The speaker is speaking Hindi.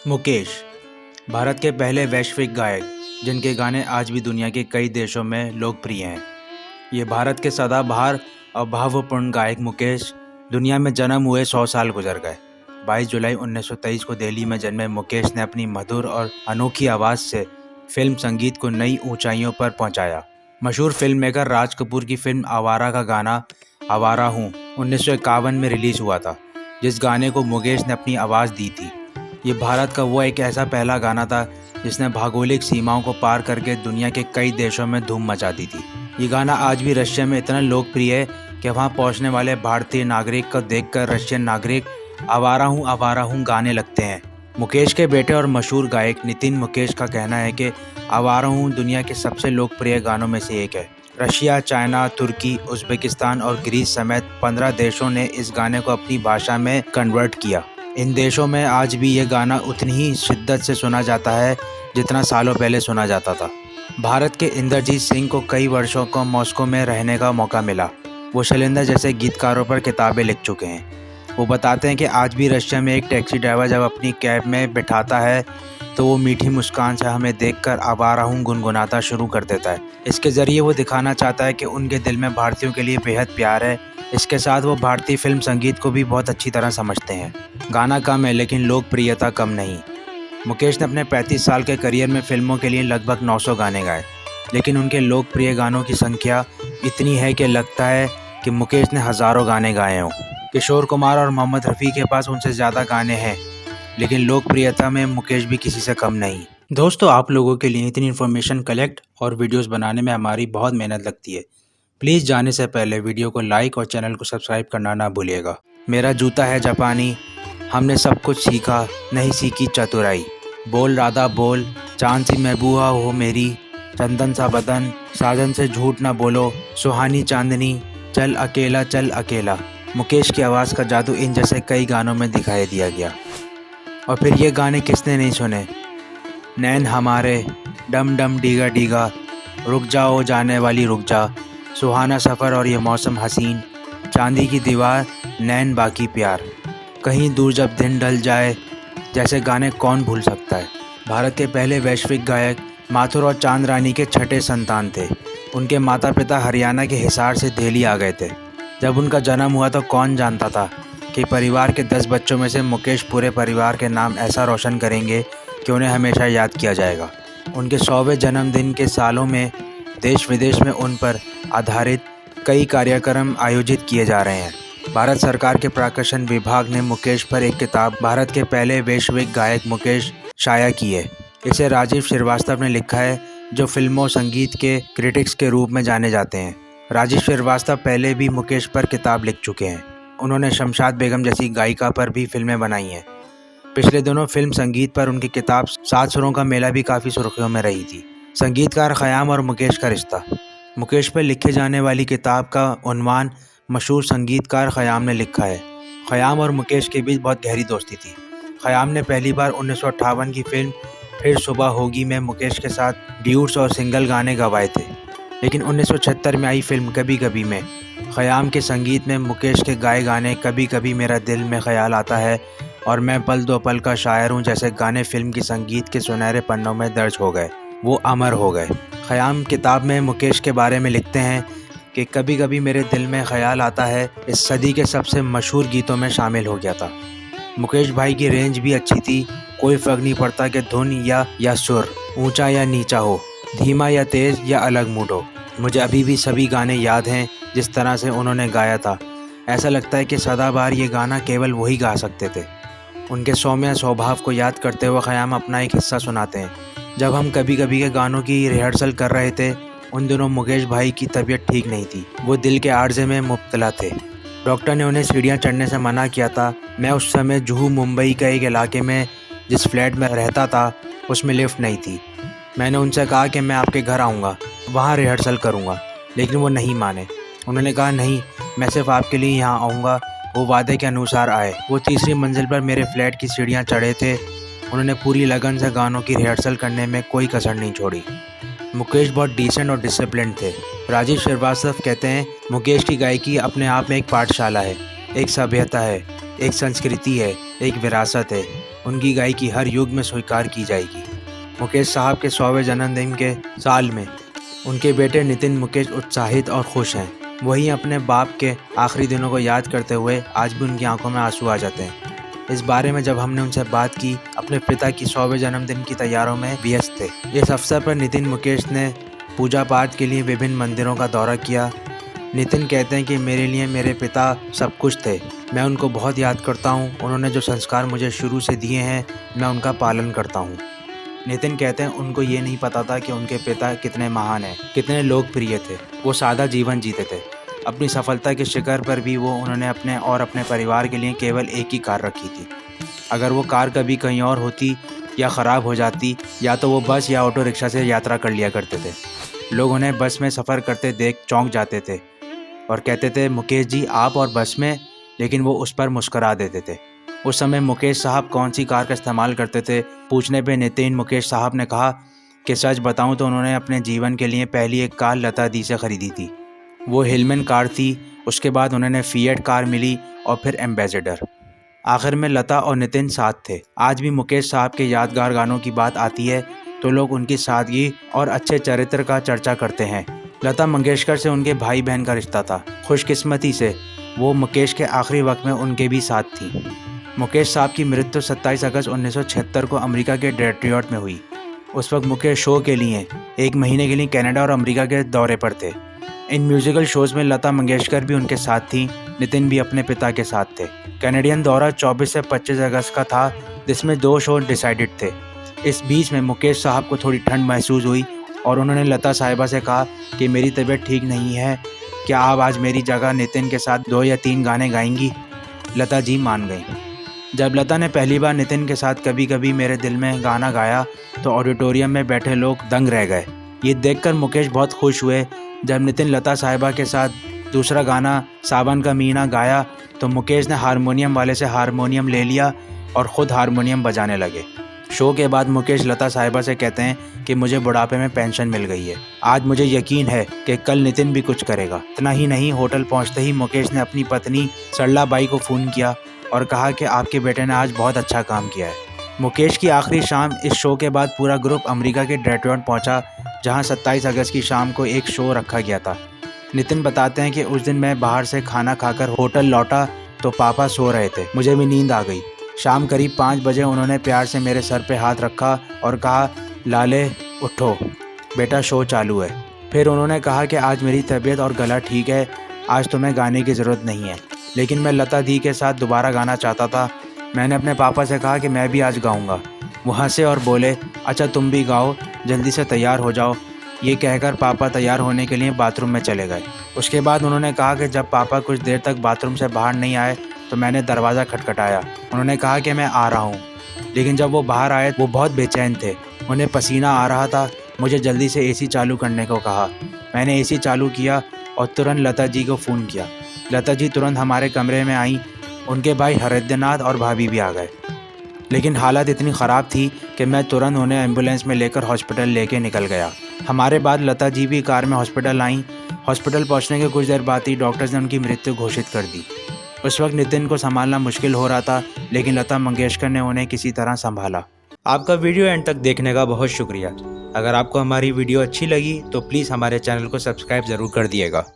मुकेश भारत के पहले वैश्विक गायक जिनके गाने आज भी दुनिया के कई देशों में लोकप्रिय हैं। ये भारत के सदाबहार और भावपूर्ण गायक मुकेश दुनिया में जन्म हुए 100 साल गुजर गए। 22 जुलाई 1923 को दिल्ली में जन्मे मुकेश ने अपनी मधुर और अनोखी आवाज़ से फिल्म संगीत को नई ऊंचाइयों पर पहुंचाया। मशहूर फिल्म मेकर राज कपूर की फिल्म आवारा का गाना आवारा हूँ 1951 में रिलीज़ हुआ था, जिस गाने को मुकेश ने अपनी आवाज़ दी थी। ये भारत का वो एक ऐसा पहला गाना था जिसने भौगोलिक सीमाओं को पार करके दुनिया के कई देशों में धूम मचा दी थी। ये गाना आज भी रशिया में इतना लोकप्रिय है कि वहाँ पहुँचने वाले भारतीय नागरिक को देखकर रशियन नागरिक आवारा हूँ गाने लगते हैं। मुकेश के बेटे और मशहूर गायक नितिन मुकेश का कहना है कि आवारा हूँ दुनिया के सबसे लोकप्रिय गानों में से एक है। रशिया, चाइना, तुर्की, उज़्बेकिस्तान और ग्रीस समेत 15 देशों ने इस गाने को अपनी भाषा में कन्वर्ट किया। इन देशों में आज भी ये गाना उतनी ही शिद्दत से सुना जाता है जितना सालों पहले सुना जाता था। भारत के इंद्रजीत सिंह को कई वर्षों को मॉस्को में रहने का मौका मिला। वो शैलेंद्र जैसे गीतकारों पर किताबें लिख चुके हैं। वो बताते हैं कि आज भी रशिया में एक टैक्सी ड्राइवर जब अपनी कैब में बिठाता है तो वो मीठी मुस्कान से हमें देखकर आवारा हूँ गुनगुनाता शुरू कर देता है। इसके ज़रिए वो दिखाना चाहता है कि उनके दिल में भारतीयों के लिए बेहद प्यार है। इसके साथ वो भारतीय फिल्म संगीत को भी बहुत अच्छी तरह समझते हैं। गाना कम है लेकिन लोकप्रियता कम नहीं। मुकेश ने अपने 35 साल के करियर में फिल्मों के लिए लगभग 900 गाने गाए, लेकिन उनके लोकप्रिय गानों की संख्या इतनी है कि लगता है कि मुकेश ने हज़ारों गाने गाए हों। किशोर कुमार और मोहम्मद रफ़ी के पास उनसे ज़्यादा गाने हैं, लेकिन लोकप्रियता में मुकेश भी किसी से कम नहीं। दोस्तों, आप लोगों के लिए इतनी इन्फॉर्मेशन कलेक्ट और वीडियोस बनाने में हमारी बहुत मेहनत लगती है। प्लीज़ जाने से पहले वीडियो को लाइक और चैनल को सब्सक्राइब करना ना भूलिएगा। मेरा जूता है जापानी, हमने सब कुछ सीखा, नहीं सीखी चतुराई। बोल राधा बोल, चांद सी महबूबा हो मेरी, चंदन सा बदन, साजन से झूठ ना बोलो, सुहानी चांदनी, चल अकेला। मुकेश की आवाज़ का जादू इन जैसे कई गानों में दिखाई दिया गया। और फिर ये गाने किसने नहीं सुने? नैन हमारे, डम डम डीगा डीगा, रुक जाओ जाने वाली रुक जा, सुहाना सफ़र और ये मौसम हसीन, चांदी की दीवार, नैन बाकी प्यार, कहीं दूर जब दिन ढल जाए, जैसे गाने कौन भूल सकता है। भारत के पहले वैश्विक गायक माथुर और चांद रानी के छठे संतान थे। उनके माता पिता हरियाणा के हिसार से दिल्ली आ गए थे। जब उनका जन्म हुआ तो कौन जानता था कि परिवार के 10 बच्चों में से मुकेश पूरे परिवार के नाम ऐसा रोशन करेंगे कि उन्हें हमेशा याद किया जाएगा। उनके 100वें जन्मदिन के सालों में देश विदेश में उन पर आधारित कई कार्यक्रम आयोजित किए जा रहे हैं। भारत सरकार के प्रकाशन विभाग ने मुकेश पर एक किताब भारत के पहले वैश्विक गायक मुकेश शाया की है। इसे राजीव श्रीवास्तव ने लिखा है, जो फिल्मों संगीत के क्रिटिक्स के रूप में जाने जाते हैं। राजीव श्रीवास्तव पहले भी मुकेश पर किताब लिख चुके हैं। उन्होंने शमशाद बेगम जैसी गायिका पर भी फिल्में बनाई हैं। पिछले दिनों फिल्म संगीत पर उनकी किताब 7 सुरों का मेला भी काफ़ी सुर्खियों में रही थी। संगीतकार ख़याम और मुकेश का रिश्ता। मुकेश पर लिखे जाने वाली किताब का उन्वान मशहूर संगीतकार ख़याम ने लिखा है। ख़याम और मुकेश के बीच बहुत गहरी दोस्ती थी। ख़याम ने पहली बार 1958 की फिल्म फिर सुबह होगी में मुकेश के साथ ड्यूट्स और सिंगल गाने गवाए थे, लेकिन 1976 में आई फिल्म कभी कभी में ख़याम के संगीत में मुकेश के गाए गाने कभी कभी मेरा दिल में ख्याल आता है और मैं पल दो पल का शायर हूँ जैसे गाने फिल्म की संगीत के सुनहरे पन्नों में दर्ज हो गए, वो अमर हो गए। ख़याम किताब में मुकेश के बारे में लिखते हैं कि कभी कभी मेरे दिल में ख्याल आता है इस सदी के सबसे मशहूर गीतों में शामिल हो गया था। मुकेश भाई की रेंज भी अच्छी थी, कोई फ़र्क नहीं पड़ता कि धुन या सुर ऊंचा या नीचा हो, धीमा या तेज़ या अलग मूड हो। मुझे अभी भी सभी गाने याद हैं जिस तरह से उन्होंने गाया था। ऐसा लगता है कि सदाबहार ये गाना केवल वही गा सकते थे। उनके सौम्य स्वभाव को याद करते हुए ख़याम अपना एक हिस्सा सुनाते हैं। जब हम कभी कभी के गानों की रिहर्सल कर रहे थे, उन दिनों मुकेश भाई की तबीयत ठीक नहीं थी। वो दिल के आर्जे में मुब्तला थे। डॉक्टर ने उन्हें सीढ़ियाँ चढ़ने से मना किया था। मैं उस समय जुहू मुंबई के एक इलाके में जिस फ्लैट में रहता था उसमें लिफ्ट नहीं थी। मैंने उनसे कहा कि मैं आपके घर आऊँगा, वहाँ रिहर्सल करूँगा, लेकिन वो नहीं माने। उन्होंने कहा नहीं, मैं सिर्फ आपके लिए यहाँ आऊँगा। वो वादे के अनुसार आए। वो तीसरी मंजिल पर मेरे फ्लैट की सीढ़ियाँ चढ़े थे। उन्होंने पूरी लगन से गानों की रिहर्सल करने में कोई कसर नहीं छोड़ी। मुकेश बहुत डिसेंट और डिसिप्लिन थे। राजीव श्रीवास्तव कहते हैं, मुकेश की गायकी अपने आप में एक पाठशाला है, एक सभ्यता है, एक संस्कृति है, एक विरासत है। उनकी गायकी हर युग में स्वीकार की जाएगी। मुकेश साहब के 100वें जन्मदिन के साल में उनके बेटे नितिन मुकेश उत्साहित और खुश हैं। वहीं अपने बाप के आखिरी दिनों को याद करते हुए आज भी उनकी आंखों में आंसू आ जाते हैं। इस बारे में जब हमने उनसे बात की, अपने पिता की 100वें जन्मदिन की तैयारियों में व्यस्त थे। इस अवसर पर नितिन मुकेश ने पूजा पाठ के लिए विभिन्न मंदिरों का दौरा किया। नितिन कहते हैं कि मेरे लिए मेरे पिता सब कुछ थे। मैं उनको बहुत याद करता हूँ। उन्होंने जो संस्कार मुझे शुरू से दिए हैं, मैं उनका पालन करता हूँ। नितिन कहते हैं उनको ये नहीं पता था कि उनके पिता कितने महान हैं, कितने लोकप्रिय थे। वो सादा जीवन जीते थे। अपनी सफलता के शिखर पर भी उन्होंने अपने और अपने परिवार के लिए केवल एक ही कार रखी थी। अगर वो कार कभी कहीं और होती या ख़राब हो जाती, या तो वो बस या ऑटो रिक्शा से यात्रा कर लिया करते थे। लोग उन्हें बस में सफ़र करते देख चौंक जाते थे और कहते थे, मुकेश जी आप और बस में, लेकिन वो उस पर मुस्करा देते थे। उस समय मुकेश साहब कौन सी कार का इस्तेमाल करते थे पूछने पे नितिन मुकेश साहब ने कहा कि सच बताऊं तो उन्होंने अपने जीवन के लिए पहली एक कार लता दी से ख़रीदी थी। वो हिलमैन कार थी। उसके बाद उन्होंने फिएट कार मिली और फिर एम्बेसडर। आखिर में लता और नितिन साथ थे। आज भी मुकेश साहब के यादगार गानों की बात आती है तो लोग उनकी सादगी और अच्छे चरित्र का चर्चा करते हैं। लता मंगेशकर से उनके भाई बहन का रिश्ता था। खुशकिस्मती से वो मुकेश के आखिरी वक्त में उनके भी साथ थी। मुकेश साहब की मृत्यु 27 अगस्त 1976 को अमेरिका के डेट्रॉयट में हुई। उस वक्त मुकेश शो के लिए 1 महीने के लिए कनाडा और अमेरिका के दौरे पर थे। इन म्यूजिकल शोज़ में लता मंगेशकर भी उनके साथ थी। नितिन भी अपने पिता के साथ थे। कैनेडियन दौरा 24 से 25 अगस्त का था, जिसमें 2 शो डिसाइडेड थे। इस बीच में मुकेश साहब को थोड़ी ठंड महसूस हुई और उन्होंने लता साहिबा से कहा कि मेरी तबीयत ठीक नहीं है, क्या आप आज मेरी जगह नितिन के साथ 2 या 3 गाने गाएंगी? लता जी मान गई। जब लता ने पहली बार नितिन के साथ कभी कभी मेरे दिल में गाना गाया तो ऑडिटोरियम में बैठे लोग दंग रह गए। ये देखकर मुकेश बहुत खुश हुए। जब नितिन लता साहिबा के साथ दूसरा गाना सावन का महीना गाया तो मुकेश ने हारमोनियम वाले से हारमोनियम ले लिया और ख़ुद हारमोनियम बजाने लगे। शो के बाद मुकेश लता साहिबा से कहते हैं कि मुझे बुढ़ापे में पेंशन मिल गई है। आज मुझे यकीन है कि कल नितिन भी कुछ करेगा। इतना ही नहीं, होटल पहुंचते ही मुकेश ने अपनी पत्नी सरला बाई को फ़ोन किया और कहा कि आपके बेटे ने आज बहुत अच्छा काम किया है। मुकेश की आखिरी शाम इस शो के बाद पूरा ग्रुप अमेरिका के डेट्रॉयट पहुंचा, जहां 27 अगस्त की शाम को एक शो रखा गया था। नितिन बताते हैं कि उस दिन मैं बाहर से खाना खाकर होटल लौटा तो पापा सो रहे थे। मुझे भी नींद आ गई। शाम करीब 5 बजे उन्होंने प्यार से मेरे सर पे हाथ रखा और कहा, लाले उठो बेटा, शो चालू है। फिर उन्होंने कहा कि आज मेरी तबीयत और गला ठीक है, आज तुम्हें गाने की ज़रूरत नहीं है, लेकिन मैं लता दी के साथ दोबारा गाना चाहता था। मैंने अपने पापा से कहा कि मैं भी आज गाऊंगा। वो हंसे और बोले, अच्छा तुम भी गाओ, जल्दी से तैयार हो जाओ। ये कहकर पापा तैयार होने के लिए बाथरूम में चले गए। उसके बाद उन्होंने कहा कि जब पापा कुछ देर तक बाथरूम से बाहर नहीं आए तो मैंने दरवाज़ा खटखटाया। उन्होंने कहा कि मैं आ रहा हूँ, लेकिन जब वो बाहर आए वो बहुत बेचैन थे। उन्हें पसीना आ रहा था। मुझे जल्दी से एसी चालू करने को कहा। मैंने एसी चालू किया और तुरंत लता जी को फ़ोन किया। लता जी तुरंत हमारे कमरे में आई। उनके भाई हरिद्रनाथ और भाभी भी आ गए, लेकिन हालत इतनी ख़राब थी कि मैं तुरंत उन्हें एम्बुलेंस में लेकर हॉस्पिटल लेके निकल गया। हमारे बाद लता जी भी कार में हॉस्पिटल आईं। हॉस्पिटल पहुंचने के कुछ देर बाद ही डॉक्टर्स ने उनकी मृत्यु घोषित कर दी। उस वक्त नितिन को संभालना मुश्किल हो रहा था, लेकिन लता मंगेशकर ने उन्हें किसी तरह संभाला। आपका वीडियो एंड तक देखने का बहुत शुक्रिया। अगर आपको हमारी वीडियो अच्छी लगी तो प्लीज़ हमारे चैनल को सब्सक्राइब ज़रूर कर दिएगा।